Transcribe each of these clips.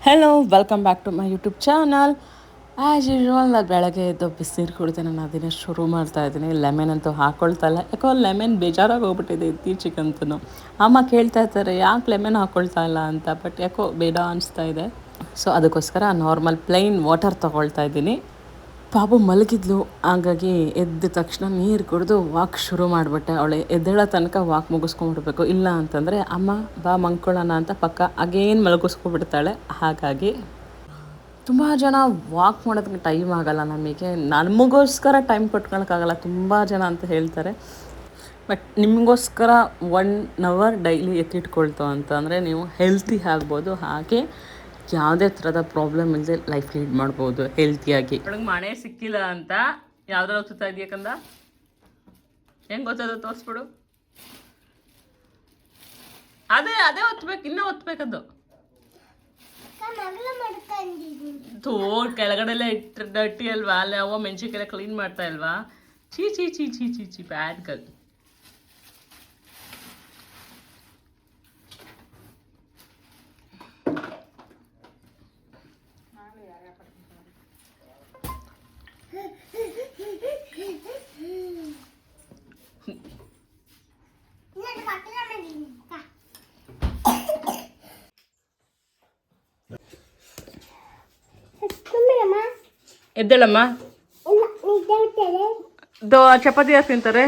Hello welcome back to my YouTube channel. As usual ನಾನು ಬೆಳಗ್ಗೆ ಎದ್ದು ಬಿಸಿನೀರು ಕುಡಿದು ನಾನು ಅದನ್ನೇ ಶುರು ಮಾಡ್ತಾಯಿದ್ದೀನಿ. ಲೆಮನ್ ಅಂತೂ ಹಾಕ್ಕೊಳ್ತಾ ಇಲ್ಲ, ಯಾಕೋ ಲೆಮನ್ ಬೇಜಾರಾಗಿ ಹೋಗ್ಬಿಟ್ಟಿದೆ ಇತ್ತೀಚೆಗಂತೂ. ಅಮ್ಮ ಕೇಳ್ತಾ ಇರ್ತಾರೆ ಯಾಕೆ ಲೆಮನ್ ಹಾಕ್ಕೊಳ್ತಾ ಇಲ್ಲ ಅಂತ, ಬಟ್ ಯಾಕೋ ಬೇಡ ಅನಿಸ್ತಾ ಇದೆ. ಸೊ ಅದಕ್ಕೋಸ್ಕರ ನಾರ್ಮಲ್ ಪ್ಲೈನ್ ವಾಟರ್ ತೊಗೊಳ್ತಾ ಇದ್ದೀನಿ. ಪಾಪು ಮಲಗಿದ್ಲು, ಹಾಗಾಗಿ ಎದ್ದ ತಕ್ಷಣ ನೀರು ಕುಡಿದು ವಾಕ್ ಶುರು ಮಾಡಿಬಿಟ್ಟೆ. ಅವಳೆ ಎದ್ದೇಳೋ ತನಕ ವಾಕ್ ಮುಗಿಸ್ಕೊಂಡ್ಬಿಡ್ಬೇಕು, ಇಲ್ಲ ಅಂತಂದರೆ ಅಮ್ಮ ಬಾ ಮಲ್ಕೊಳ್ಳೋಣ ಅಂತ ಪಕ್ಕ ಅಗೇನ್ ಮಲಗಿಸ್ಕೊಬಿಡ್ತಾಳೆ. ಹಾಗಾಗಿ ತುಂಬ ಜನ ವಾಕ್ ಮಾಡೋದಕ್ಕೆ ಟೈಮ್ ಆಗೋಲ್ಲ ನಮಗೆ, ನಮಗೋಸ್ಕರ ಟೈಮ್ ಕೊಟ್ಕೊಳಕ್ಕಾಗಲ್ಲ ತುಂಬ ಜನ ಅಂತ ಹೇಳ್ತಾರೆ. ಬಟ್ ನಿಮಗೋಸ್ಕರ 1 ಅವರ್ ಡೈಲಿ ಎತ್ತಿಟ್ಕೊಳ್ತು ಅಂತಂದರೆ ನೀವು ಹೆಲ್ತಿ ಆಗ್ಬೋದು, ಹಾಗೆ ಯಾವುದೇ ಥರದ ಪ್ರಾಬ್ಲಮ್ ಇಲ್ಲದೆ ಲೈಫ್ ಲೀಡ್ ಮಾಡ್ಬೋದು ಹೆಲ್ತಿಯಾಗಿ. ಒಳಗೆ ಮನೆ ಸಿಕ್ಕಿಲ್ಲ ಅಂತ ಯಾವ್ದಾರು ಓದ್ತಾ ಇದೆಯಕ್ಕಂದ, ಹೆಂಗೆ ಗೊತ್ತದು ತೋರಿಸ್ಬಿಡು. ಅದೇ ಅದೇ ಒತ್ತಬೇಕು, ಇನ್ನೂ ಒತ್ತಬೇಕದು. ಕೆಳಗಡೆಲ್ಲ ಇಟ್ಟು ಡಟ್ಟಿ ಅಲ್ವಾ, ಅಲ್ಲೇ ಅವ ಮೆಣಸಿನ್ಕಾಯೆಲ್ಲ ಕ್ಲೀನ್ ಮಾಡ್ತಾ ಇಲ್ವಾ. ಚೀ ಚೀ ಚೀ ಚೀ ಚೀ ಚೀ ಬ್ಯಾಡ್ ಗರ್ಲ್. ಎದ್ದೇಳಮ್ಮ, ಚಪಾತಿ ಯಾರು ತಿಂತಾರೆ.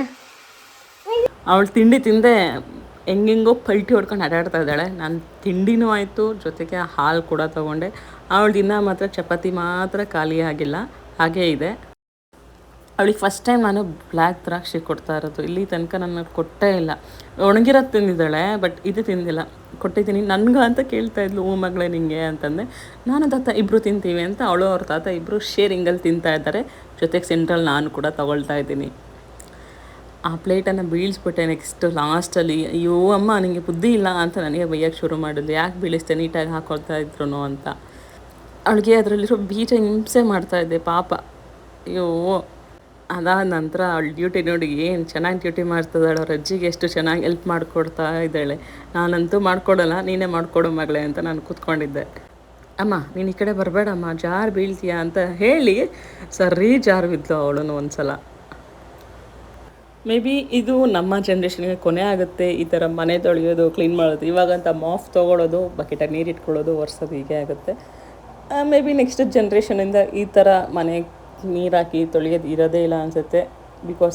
ಅವಳು ತಿಂಡಿ ತಿಂದೆ ಹೆಂಗೆಂಗೋ ಪಲ್ಟಿ ಹೊಡ್ಕೊಂಡು ಅಡ್ಡಾಡ್ತಾ ಇದ್ದಾಳೆ. ನಾನು ತಿಂಡಿನೂ ಆಯಿತು, ಜೊತೆಗೆ ಹಾಲು ಕೂಡ ತೊಗೊಂಡೆ. ಅವಳು ದಿನ ಮಾತ್ರ ಚಪಾತಿ ಮಾತ್ರ ಖಾಲಿ ಆಗಿಲ್ಲ, ಹಾಗೇ ಇದೆ. ಅವಳಿಗೆ ಫಸ್ಟ್ ಟೈಮ್ ನಾನು ಬ್ಲ್ಯಾಕ್ ದ್ರಾಕ್ಷಿ ಕೊಡ್ತಾ ಇರೋದು. ಇಲ್ಲಿ ತನಕ ನಾನು ಕೊಟ್ಟೇ ಇಲ್ಲ. ಒಣಗಿರೋದು ತಿಂದಿದ್ದಾಳೆ, ಬಟ್ ಇದು ತಿಂದಿಲ್ಲ. ಕೊಟ್ಟಿದ್ದೀನಿ ನನಗೆ ಅಂತ ಕೇಳ್ತಾ ಇದ್ಲು, ಹ್ಞೂ ಮಗಳೇ ನಿಂಗೆ ಅಂತಂದೆ. ನಾನು ತಾತ ಇಬ್ಬರು ತಿಂತೀವಿ ಅಂತ ಅವಳು ಅವ್ರ ತಾತ ಇಬ್ಬರು ಶೇರಿಂಗಲ್ಲಿ ತಿಂತಾ ಇದ್ದಾರೆ. ಜೊತೆಗೆ ಸೆಂಟ್ರಲ್ಲಿ ನಾನು ಕೂಡ ತೊಗೊಳ್ತಾ ಇದ್ದೀನಿ. ಆ ಪ್ಲೇಟನ್ನು ಬೀಳಿಸ್ಬಿಟ್ಟೆ ನೆಕ್ಸ್ಟ್ ಲಾಸ್ಟಲ್ಲಿ. ಅಯ್ಯೋ ಅಮ್ಮ ನಿನಗೆ ಬುದ್ಧಿ ಇಲ್ಲ ಅಂತ ನನಗೆ ಬೈಯೋಕ್ಕೆ ಶುರು ಮಾಡಿದ್ಲು. ಯಾಕೆ ಬೀಳಿಸ್ತೆ, ನೀಟಾಗಿ ಹಾಕೊಳ್ತಾ ಇದ್ರು ಅಂತ. ಅವಳಿಗೆ ಅದರಲ್ಲಿರೋ ಬೀಜ ಹಿಂಸೆ ಮಾಡ್ತಾಯಿದ್ದೆ ಪಾಪ. ಅಯ್ಯೋ, ಅದಾದ ನಂತರ ಅವಳು ಡ್ಯೂಟಿ ನೋಡಿ ಏನು ಚೆನ್ನಾಗಿ ಡ್ಯೂಟಿ ಮಾಡ್ತಿದ್ದಾಳೆ. ಅವ್ರ ಅಜ್ಜಿಗೆ ಎಷ್ಟು ಚೆನ್ನಾಗಿ ಹೆಲ್ಪ್ ಮಾಡಿಕೊಡ್ತಾ ಇದ್ದಾಳೆ. ನಾನಂತೂ ಮಾಡ್ಕೊಡಲ್ಲ, ನೀನೇ ಮಾಡಿಕೊಡು ಮಗಳೇ ಅಂತ ನಾನು ಕೂತ್ಕೊಂಡಿದ್ದೆ. ಅಮ್ಮ ನೀನು ಈ ಕಡೆ ಬರಬೇಡಮ್ಮ, ಜಾರು ಬೀಳ್ತೀಯಾ ಅಂತ ಹೇಳಿ ಸರಿ ಜಾರು ಬಿದ್ಲು ಅವಳು ಒಂದು ಸಲ. ಮೇ ಬಿ ಇದು ನಮ್ಮ ಜನ್ರೇಷನ್ಗೆ ಕೊನೆ ಆಗುತ್ತೆ ಈ ಥರ ಮನೆ ತೊಳೆಯೋದು, ಕ್ಲೀನ್ ಮಾಡೋದು. ಇವಾಗಂತ ಮಾಫ್ ತೊಗೊಳೋದು, ಬಕೆಟಾಗಿ ನೀರು ಇಟ್ಕೊಳ್ಳೋದು, ಒರೆಸೋದು ಹೀಗೆ ಆಗುತ್ತೆ. ಮೇ ಬಿ ನೆಕ್ಸ್ಟ್ ಜನ್ರೇಷನಿಂದ ಈ ಥರ ಮನೆ ನೀರು ಹಾಕಿ ತೊಳೆಯೋದು ಇರೋದೇ ಇಲ್ಲ ಅನಿಸುತ್ತೆ. ಬಿಕಾಸ್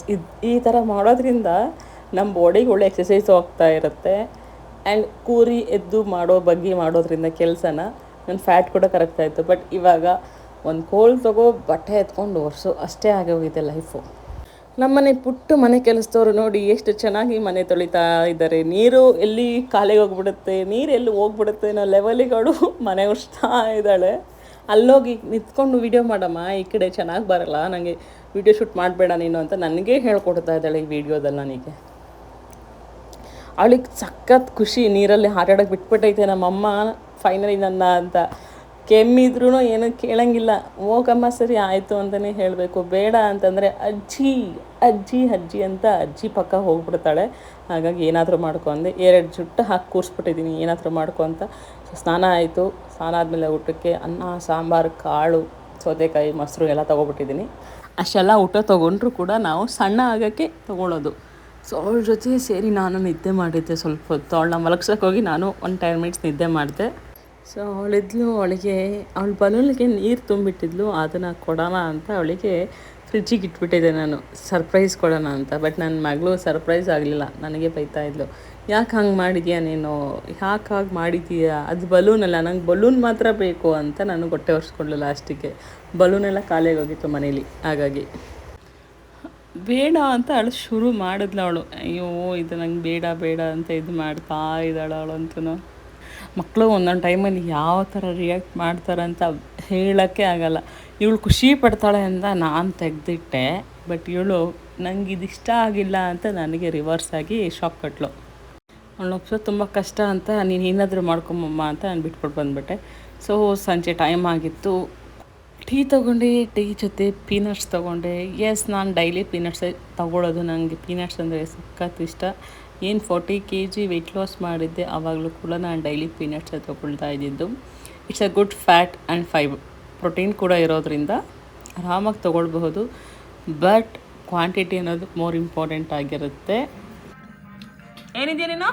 ಈ ಥರ ಮಾಡೋದ್ರಿಂದ ನಮ್ಮ ಬಾಡಿಗೆ ಒಳ್ಳೆ ಎಕ್ಸಸೈಸ್ ಹೋಗ್ತಾ ಇರುತ್ತೆ. ಆ್ಯಂಡ್ ಕೂರಿ ಎದ್ದು ಮಾಡೋದ್ರಿಂದ ಕೆಲಸನ ನನ್ನ ಫ್ಯಾಟ್ ಕೂಡ ಕರಗ್ತಾ ಇತ್ತು. ಬಟ್ ಇವಾಗ ಒಂದು ಕೋಲ್ ತಗೋ, ಬಟ್ಟೆ ಎತ್ಕೊಂಡು ಒರೆಸು, ಅಷ್ಟೇ ಆಗೋಗಿದೆ ಲೈಫು. ನಮ್ಮನೆ ಪುಟ್ಟ ಮನೆ ಕೆಲಸದವ್ರು ನೋಡಿ ಎಷ್ಟು ಚೆನ್ನಾಗಿ ಮನೆ ತೊಳಿತಾ ಇದ್ದಾರೆ. ನೀರು ಎಲ್ಲಿ ಕಾಲಿಗೆ ಹೋಗ್ಬಿಡುತ್ತೆ, ನೀರು ಎಲ್ಲಿ ಹೋಗ್ಬಿಡುತ್ತೆ ಅನ್ನೋ ಲೆವೆಲಿಗೆ ಅವಳು ಮನೆ ಒರೆಸ್ತಾ ಇದ್ದಾಳೆ. ಅಲ್ಲೋಗಿ ನಿಂತ್ಕೊಂಡು ವೀಡಿಯೋ ಮಾಡಮ್ಮ, ಈ ಕಡೆ ಚೆನ್ನಾಗಿ ಬರಲ್ಲ, ನನಗೆ ವೀಡಿಯೋ ಶೂಟ್ ಮಾಡಬೇಡ ನೀನು ಅಂತ ನನಗೆ ಹೇಳ್ಕೊಡ್ತಾ ಇದ್ದಾಳೆ ಈ ವಿಡಿಯೋದಲ್ಲಿ. ನನಗೆ ಅವಳಿಗೆ ಸಖತ್ ಖುಷಿ, ನೀರಲ್ಲಿ ಆಟಾಡೋಕ್ಕೆ ಬಿಟ್ಬಿಟ್ಟೈತೆ ನಮ್ಮಮ್ಮ ಫೈನಲಿ ನನ್ನ ಅಂತ. ಕೆಮ್ಮಿದ್ರೂ ಏನೂ ಕೇಳೋಂಗಿಲ್ಲ, ಹೋಗಮ್ಮ ಸರಿ ಆಯಿತು ಅಂತಲೇ ಹೇಳಬೇಕು. ಬೇಡ ಅಂತಂದರೆ ಅಜ್ಜಿ ಅಜ್ಜಿ ಅಜ್ಜಿ ಅಂತ ಅಜ್ಜಿ ಪಕ್ಕ ಹೋಗ್ಬಿಡ್ತಾಳೆ. ಹಾಗಾಗಿ ಏನಾದರೂ ಮಾಡ್ಕೊ ಅಂದೆ. 2 ಜುಟ್ಟು ಹಾಕಿ ಕೂರಿಸ್ಬಿಟ್ಟಿದ್ದೀನಿ, ಏನಾದರೂ ಮಾಡ್ಕೊ ಅಂತ. ಸ್ನಾನ ಆಯಿತು. ಸ್ನಾನ ಆದಮೇಲೆ ಊಟಕ್ಕೆ ಅನ್ನ, ಸಾಂಬಾರು, ಕಾಳು, ಸೌತೆಕಾಯಿ, ಮೊಸರು ಎಲ್ಲ ತೊಗೊಬಿಟ್ಟಿದ್ದೀನಿ. ಅಷ್ಟೆಲ್ಲ ಊಟ ತೊಗೊಂಡ್ರೂ ಕೂಡ ನಾವು ಸಣ್ಣ ಆಗೋಕ್ಕೆ ತೊಗೊಳೋದು. ಸೊ ಅವಳ ಜೊತೆ ಸೇರಿ ನಾನು ನಿದ್ದೆ ಮಾಡಿದ್ದೆ ಸ್ವಲ್ಪ ಹೊತ್ತು. ಅವಳನ್ನ ಮಲಗ್ಸೋಕೆ ಹೋಗಿ ನಾನು ಒಂದು 10 ಮಿನಿಟ್ಸ್ ನಿದ್ದೆ ಮಾಡಿದೆ. ಸೊ ಅವಳಿದ್ಲು, ಅವಳ ಬಲೂನ್ಗೆ ನೀರು ತುಂಬಿಟ್ಟಿದ್ಲು, ಅದನ್ನು ಕೊಡೋಣ ಅಂತ ಅವಳಿಗೆ ಫ್ರಿಜ್ಜಿಗೆ ಇಟ್ಬಿಟ್ಟಿದ್ದೆ ನಾನು, ಸರ್ಪ್ರೈಸ್ ಕೊಡೋಣ ಅಂತ. ಬಟ್ ನನ್ನ ಮಗಳು ಸರ್ಪ್ರೈಸ್ ಆಗಲಿಲ್ಲ, ನನಗೆ ಬೈತಾ ಇದ್ಲು. ಯಾಕೆ ಹಂಗೆ ಮಾಡಿದ್ಯಾ ನೀನು, ಯಾಕೆ ಹಾಗೆ ಮಾಡಿದ್ದೀಯಾ, ಅದು ಬಲೂನಲ್ಲ, ನಂಗೆ ಬಲೂನ್ ಮಾತ್ರ ಬೇಕು ಅಂತ ನಾನು ಹೊಟ್ಟೆ ಒರೆಸ್ಕೊಳ್ಳಿಲ್ಲ. ಲಾಸ್ಟಿಗೆ ಬಲೂನೆಲ್ಲ ಖಾಲಿಯಾಗಿ ಹೋಗಿತ್ತು ಮನೇಲಿ. ಹಾಗಾಗಿ ಬೇಡ ಅಂತ ಅವಳು ಶುರು ಮಾಡಿದ್ಲು ಅವಳು. ಅಯ್ಯೋ ಇದು ನಂಗೆ ಬೇಡ ಬೇಡ ಅಂತ ಇದು ಮಾಡ್ತಾ ಇದ್ದಾಳೆ ಅವಳಂತೂ. ಮಕ್ಕಳು ಒಂದೊಂದು ಟೈಮಲ್ಲಿ ಯಾವ ಥರ ರಿಯಾಕ್ಟ್ ಮಾಡ್ತಾರೆ ಅಂತ ಹೇಳೋಕ್ಕೆ ಆಗಲ್ಲ. ಇವಳು ಖುಷಿ ಪಡ್ತಾಳೆ ಅಂತ ನಾನು ತೆಗೆದಿಟ್ಟೆ, ಬಟ್ ಇವಳು ನಂಗೆ ಇದಿಷ್ಟ ಆಗಿಲ್ಲ ಅಂತ ನನಗೆ ರಿವರ್ಸ್ ಆಗಿ ಶಾಕ್ ಕೊಟ್ಲು. ಅವಳು ಒಪ್ಸೋದು ತುಂಬ ಕಷ್ಟ ಅಂತ, ನೀನು ಏನಾದರೂ ಮಾಡ್ಕೊಂಬಮ್ಮ ಅಂತ ನಾನು ಬಿಟ್ಬಿಟ್ಟು ಬಂದುಬಿಟ್ಟೆ. ಸೊ ಸಂಜೆ ಟೈಮ್ ಆಗಿತ್ತು, ಟೀ ತೊಗೊಂಡೆ. ಟೀ ಜೊತೆ ಪೀನಟ್ಸ್ ತೊಗೊಂಡೆ. ಎಸ್, ನಾನು ಡೈಲಿ ಪೀನಟ್ಸೇ ತೊಗೊಳೋದು. ನನಗೆ ಪೀನಟ್ಸ್ ಅಂದರೆ ಸಖತ್ ಇಷ್ಟ. ಏನು 40 kg ವೆಯ್ಟ್ ಲಾಸ್ ಮಾಡಿದ್ದೆ, ಆವಾಗಲೂ ಕೂಡ ನಾನು ಡೈಲಿ ಪೀನಟ್ಸೇ ತೊಗೊಳ್ತಾ ಇದ್ದಿದ್ದು. It's a good fat and fibre, protein ಕೂಡ ಇರೋದ್ರಿಂದ ಆರಾಮಾಗಿ ತೊಗೊಳ್ಬಹುದು. ಬಟ್ ಕ್ವಾಂಟಿಟಿ ಅನ್ನೋದು ಮೋರ್ ಇಂಪಾರ್ಟೆಂಟ್ ಆಗಿರುತ್ತೆ. ಏನಿದೆಯಾ ನೀನು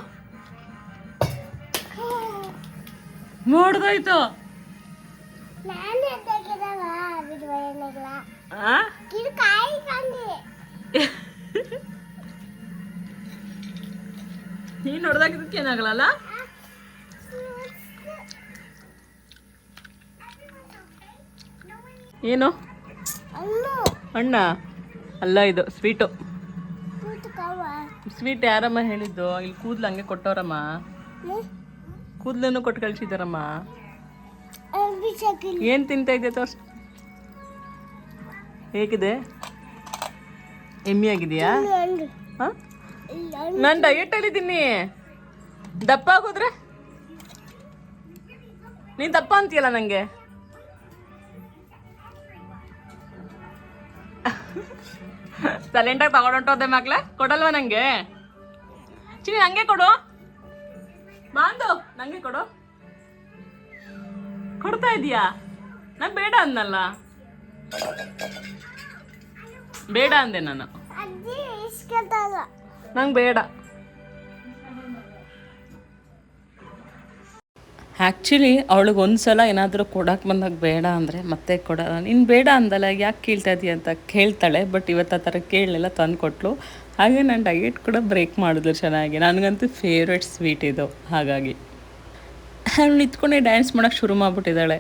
ನೋಡ್ದೋಯ್ತು? ನೀನು ನೋಡ್ದಾಗಿದ್ದಕ್ಕೆ ಏನಾಗಲ್ಲ. ಏನು ಅಣ್ಣ ಅಲ್ಲ, ಇದು ಸ್ವೀಟು. ಸ್ವೀಟ್ ಯಾರಮ್ಮ ಹೇಳಿದ್ದು? ಇಲ್ಲಿ ಕೂದಲು ಹಂಗೆ ಕೊಟ್ಟವ್ರಮ್ಮ, ಕೂದಲನ್ನು ಕೊಟ್ಟು ಕಳಿಸಿದಾರಮ್ಮ. ಏನು ತಿಂತ ಇದೆ ತೋರ್ಸ್, ಹೇಗಿದೆ? ಎಮ್ಮಿ ಆಗಿದೆಯಾ? ಹಾಂ, ನಾನು ಡಯಟಲ್ಲಿದ್ದೀನಿ. ದಪ್ಪ ಆಗೋದ್ರೆ ನೀನು ದಪ್ಪ ಅಂತೀಯಲ್ಲ ನನಗೆ. ಸೈಲೆಂಟಾಗಿ ತಗೊಂಡೋದೆ ಮಕ್ಳೆ, ಕೊಡಲ್ವ ನನಗೆ? ಚಿನಿ ಹಂಗೆ ಕೊಡು, ಬಾಂದು ನನಗೆ ಕೊಡು. ಕೊಡ್ತಾ ಇದೀಯಾ? ನಾನು ಬೇಡ ಅಂದಲ್ಲ, ಬೇಡ ಅಂದೆ ನಾನು. ನಂಗೆ ಬೇಡ. ಆ್ಯಕ್ಚುಲಿ ಅವಳಿಗೆ ಒಂದು ಸಲ ಏನಾದರೂ ಕೊಡೋಕೆ ಬಂದಾಗ ಬೇಡ ಅಂದರೆ ಮತ್ತೆ ಕೊಡೋಲ್ಲ. ನೀನು ಬೇಡ ಅಂದಲ್ಲ, ಯಾಕೆ ಕೇಳ್ತಾ ಇದೀಯ ಅಂತ ಕೇಳ್ತಾಳೆ. ಬಟ್ ಇವತ್ತು ಆ ಥರ ಕೇಳಲಿಲ್ಲ, ತಂದು ಕೊಟ್ಟಳು. ಹಾಗೆ ನಾನು ಡಯಟ್ ಕೂಡ ಬ್ರೇಕ್ ಮಾಡಿದ್ರು ಚೆನ್ನಾಗಿ. ನನಗಂತೂ ಫೇವ್ರೆಟ್ ಸ್ವೀಟ್ ಇದು. ಹಾಗಾಗಿ ಅವಳು ನಿಂತ್ಕೊಂಡೆ ಡ್ಯಾನ್ಸ್ ಮಾಡೋಕ್ಕೆ ಶುರು ಮಾಡಿಬಿಟ್ಟಿದ್ದಾಳೆ.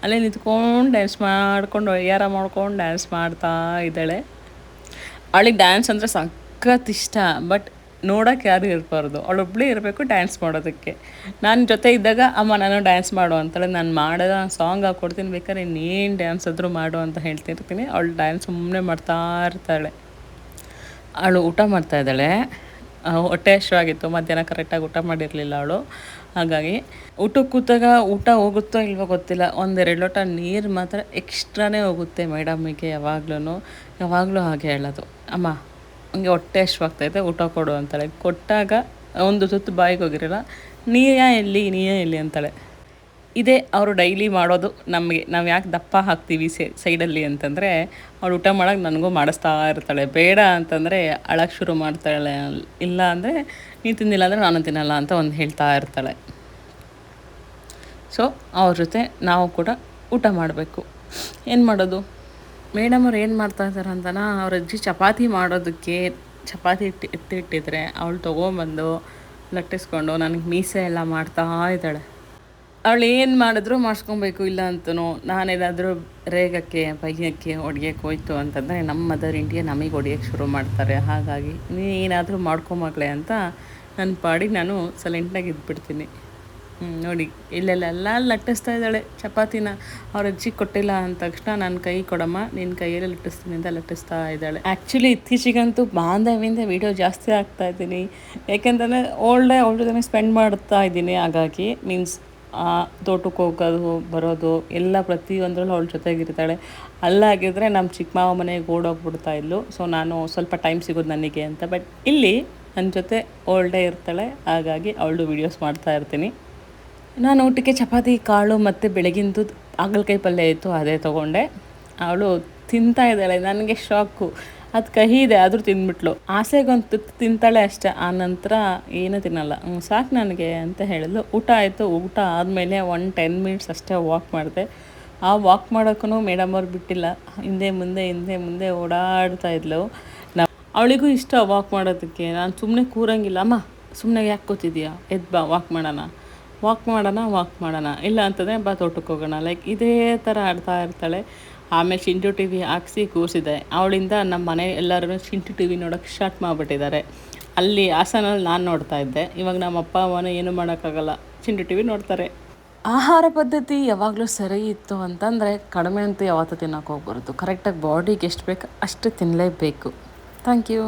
ಅಲ್ಲೇ ನಿಂತ್ಕೊಂಡು ಡ್ಯಾನ್ಸ್ ಮಾಡ್ಕೊಂಡು ಒಯ್ಯಾರ ಮಾಡ್ಕೊಂಡು ಡ್ಯಾನ್ಸ್ ಮಾಡ್ತಾ ಇದ್ದಾಳೆ. ಅವಳಿಗೆ ಡ್ಯಾನ್ಸ್ ಅಂದರೆ ಸಖತ್ ಇಷ್ಟ. ಬಟ್ ನೋಡೋಕೆ ಯಾರು ಇರಬಾರ್ದು, ಅವಳೊಬ್ಬಳೇ ಇರಬೇಕು ಡ್ಯಾನ್ಸ್ ಮಾಡೋದಕ್ಕೆ. ನಾನು ಜೊತೆ ಇದ್ದಾಗ ಅಮ್ಮ ನಾನು ಡ್ಯಾನ್ಸ್ ಮಾಡು ಅಂತಾಳೆ. ನಾನು ಮಾಡೋದ ಸಾಂಗ್ ಹಾಕ್ಕೊಡ್ತೀನಿ, ಬೇಕಾದ್ರೆ ಇನ್ನೇನು ಡ್ಯಾನ್ಸ್ ಆದರೂ ಮಾಡು ಅಂತ ಹೇಳ್ತಿರ್ತೀನಿ. ಅವಳು ಡ್ಯಾನ್ಸ್ ಸುಮ್ಮನೆ ಮಾಡ್ತಾ ಇರ್ತಾಳೆ. ಅವಳು ಊಟ ಮಾಡ್ತಾಯಿದ್ದಾಳೆ. ಹೊಟ್ಟೆ ಹಸಿವಾಗಿತ್ತು, ಮಧ್ಯಾಹ್ನ ಕರೆಕ್ಟಾಗಿ ಊಟ ಮಾಡಿರಲಿಲ್ಲ ಅವಳು. ಹಾಗಾಗಿ ಊಟಕ್ಕೆ ಕೂತಾಗ ಊಟ ಹೋಗುತ್ತೋ ಇಲ್ವೋ ಗೊತ್ತಿಲ್ಲ, 1-2 ಲೋಟ ನೀರು ಮಾತ್ರ ಎಕ್ಸ್ಟ್ರಾನೇ ಹೋಗುತ್ತೆ ಮೇಡಮ್ಮಿಗೆ. ಯಾವಾಗಲೂ ಹಾಗೆ ಹೇಳೋದು, ಅಮ್ಮ ಹಂಗೆ ಹೊಟ್ಟೆ ಹಸಿವಾಗ್ತೈತೆ ಊಟ ಕೊಡು ಅಂತಾಳೆ. ಕೊಟ್ಟಾಗ ಒಂದು ತುತ್ತು ಬಾಯಿಗೆ ಹೋಗಿರಲ್ಲ, ನೀಯೇ ಎಲ್ಲಿ ಅಂತಾಳೆ. ಇದೇ ಅವರು ಡೈಲಿ ಮಾಡೋದು ನಮಗೆ. ನಾವು ಯಾಕೆ ದಪ್ಪ ಹಾಕ್ತೀವಿ ಸೈಡಲ್ಲಿ ಅಂತಂದರೆ, ಅವಳು ಊಟ ಮಾಡೋಕೆ ನನಗೂ ಮಾಡಿಸ್ತಾ ಇರ್ತಾಳೆ. ಬೇಡ ಅಂತಂದರೆ ಅಳಕ್ಕೆ ಶುರು ಮಾಡ್ತಾಳೆ. ಇಲ್ಲ ಅಂದರೆ ನೀನು ತಿಂದಿಲ್ಲ ಅಂದರೆ ನಾನು ತಿನ್ನಲ್ಲ ಅಂತ ಒಂದು ಹೇಳ್ತಾ ಇರ್ತಾಳೆ. ಸೊ ಅವ್ರ ಜೊತೆ ನಾವು ಕೂಡ ಊಟ ಮಾಡಬೇಕು. ಏನು ಮಾಡೋದು, ಮೇಡಮ್ ಅವ್ರು ಏನು ಮಾಡ್ತಾಯಿದ್ದಾರೆ ಅಂತನ, ಅವ್ರ ಅಜ್ಜಿ ಚಪಾತಿ ಮಾಡೋದಕ್ಕೆ ಚಪಾತಿ ಎತ್ತಿಟ್ಟಿದ್ರೆ ಅವಳು ತೊಗೊಂಬಂದು ಲಟ್ಟಿಸ್ಕೊಂಡು ನನಗೆ ಮೀಸೆ ಎಲ್ಲ ಮಾಡ್ತಾ ಇದ್ದಾಳೆ. ಅವಳು ಏನು ಮಾಡಿದ್ರು ಮಾಡಿಸ್ಕೊಬೇಕು. ಇಲ್ಲ ಅಂತನೂ ನಾನೇನಾದರೂ ರೇಗಕ್ಕೆ ಬೈಯಕ್ಕೆ ಹೊಡ್ಯಕ್ಕೆ ಹೋಯ್ತು ಅಂತಂದರೆ ನಮ್ಮ ಮದರ್ ಇಂಡಿಯಾ ನಮಗೆ ಹೊಡಿಯೋಕ್ಕೆ ಶುರು ಮಾಡ್ತಾರೆ. ಹಾಗಾಗಿ ನೀನೇನಾದರೂ ಮಾಡ್ಕೊಂಬಕ್ಳೆ ಅಂತ ನನ್ನ ಪಾಡಿಗೆ ನಾನು ಸೈಲೆಂಟಾಗಿ ಇದ್ಬಿಡ್ತೀನಿ. ನೋಡಿ ಇಲ್ಲೆಲ್ಲ ಲಟ್ಟಿಸ್ತಾ ಇದ್ದಾಳೆ ಚಪಾತಿನ. ಅವ್ರ ಅಜ್ಜಿ ಕೊಟ್ಟಿಲ್ಲ ಅಂದ ತಕ್ಷಣ ನನ್ನ ಕೈ ಕೊಡಮ್ಮ, ನಿನ್ನ ಕೈಯಲ್ಲೇ ಲಟ್ಟಿಸ್ತೀನಿ ಅಂತ ಲಟ್ಟಿಸ್ತಾ ಇದ್ದಾಳೆ. ಆ್ಯಕ್ಚುಲಿ ಇತ್ತೀಚೆಗಂತೂ ಬಾಂಧವ್ಯದಿಂದ ವೀಡಿಯೋ ಜಾಸ್ತಿ ಆಗ್ತಾಯಿದ್ದೀನಿ. ಯಾಕೆಂತಂದರೆ ಅವಳ ಜೊತೆ ಸ್ಪೆಂಡ್ ಮಾಡ್ತಾ ಇದ್ದೀನಿ. ಹಾಗಾಗಿ ಮೀನ್ಸ್ ತೋಟಕ್ಕೆ ಹೋಗೋದು ಬರೋದು ಎಲ್ಲ ಪ್ರತಿಯೊಂದರಲ್ಲೂ ಅವಳ ಜೊತೆಗಿರ್ತಾಳೆ. ಅಲ್ಲಾಗಿದ್ದರೆ ನಮ್ಮ ಚಿಕ್ಕ ಮಾವ ಮನೆಗೆ ಓಡೋಗ್ಬಿಡ್ತಾ ಇದ್ಲು. ಸೊ ನಾನು ಸ್ವಲ್ಪ ಟೈಮ್ ಸಿಗೋದು ನನಗೆ ಅಂತ. ಬಟ್ ಇಲ್ಲಿ ನನ್ನ ಜೊತೆ ಓಲ್ಡೇ ಇರ್ತಾಳೆ. ಹಾಗಾಗಿ ಅವಳು ವೀಡಿಯೋಸ್ ಮಾಡ್ತಾ ಇರ್ತೀನಿ. ನಾನು ಊಟಕ್ಕೆ ಚಪಾತಿ ಕಾಳು ಮತ್ತು ಬೆಳಗಿಂದು ಹಾಗಲಕಾಯಿ ಪಲ್ಯ ಇತ್ತು, ಅದೇ ತೊಗೊಂಡೆ. ಅವಳು ತಿಂತಾ ಇದ್ದಾಳೆ. ನನಗೆ ಶಾಕು, ಅದು ಕಹಿ ಇದೆ ಆದರೂ ತಿಂದ್ಬಿಟ್ಲು. ಆಸೆಗೊಂದು ತುತ್ತು ತಿಂತಾಳೆ ಅಷ್ಟೇ, ಆ ನಂತರ ಏನೂ ತಿನ್ನಲ್ಲ. ಸಾಕು ನನಗೆ ಅಂತ ಹೇಳಿದ್ಲು. ಊಟ ಆಯಿತು. ಊಟ ಆದಮೇಲೆ 10 ಮಿನಿಟ್ಸ್ ಅಷ್ಟೇ ವಾಕ್ ಮಾಡಿದೆ. ಆ ವಾಕ್ ಮಾಡೋಕ್ಕೂ ಮೇಡಮ್ ಅವ್ರು ಬಿಟ್ಟಿಲ್ಲ. ಹಿಂದೆ ಮುಂದೆ ಓಡಾಡ್ತಾ ಇದ್ಲು. ಅವಳಿಗೂ ಇಷ್ಟ ವಾಕ್ ಮಾಡೋದಕ್ಕೆ. ನಾನು ಸುಮ್ಮನೆ ಕೂರಂಗಿಲ್ಲ. ಅಮ್ಮ ಸುಮ್ಮನೆ ಯಾಕೆ ಕೂತಿದ್ದೀಯಾ, ಎದ್ದು ಬಾ ವಾಕ್ ಮಾಡೋಣ ಇಲ್ಲ ಅಂತಂದರೆ ಬಾ ತೋಟಕ್ಕೆ ಹೋಗೋಣ. ಲೈಕ್ ಇದೇ ಥರ ಆಡ್ತಾ ಇರ್ತಾಳೆ. ಆಮೇಲೆ ಚಿಂಟು ಟಿ ವಿ ಹಾಕ್ಸಿ ಕೂರಿಸಿದೆ. ಅವಳಿಂದ ನಮ್ಮ ಮನೆ ಎಲ್ಲರೂ ಚಿಂಟು ಟಿ ವಿ ನೋಡೋಕ್ಕೆ ಸ್ಟಾರ್ಟ್ ಮಾಡಿಬಿಟ್ಟಿದ್ದಾರೆ. ಅಲ್ಲಿ ಹಾಸನಲ್ಲಿ ನಾನು ನೋಡ್ತಾ ಇದ್ದೆ. ಇವಾಗ ನಮ್ಮ ಅಪ್ಪ ಅಮ್ಮನ ಏನೂ ಮಾಡೋಕ್ಕಾಗಲ್ಲ, ಚಿಂಟು ಟಿ ವಿ ನೋಡ್ತಾರೆ. ಆಹಾರ ಪದ್ಧತಿ ಯಾವಾಗಲೂ ಸರಿ ಇತ್ತು ಅಂತಂದರೆ ಕಡಿಮೆ ಅಂತೂ ಯಾವತ್ತೂ ತಿನ್ನೋಕೆ ಹೋಗ್ಬಾರ್ದು. ಕರೆಕ್ಟಾಗಿ ಬಾಡಿಗೆ ಎಷ್ಟು ಬೇಕು ಅಷ್ಟು ತಿನ್ನಲೇಬೇಕು. Thank you.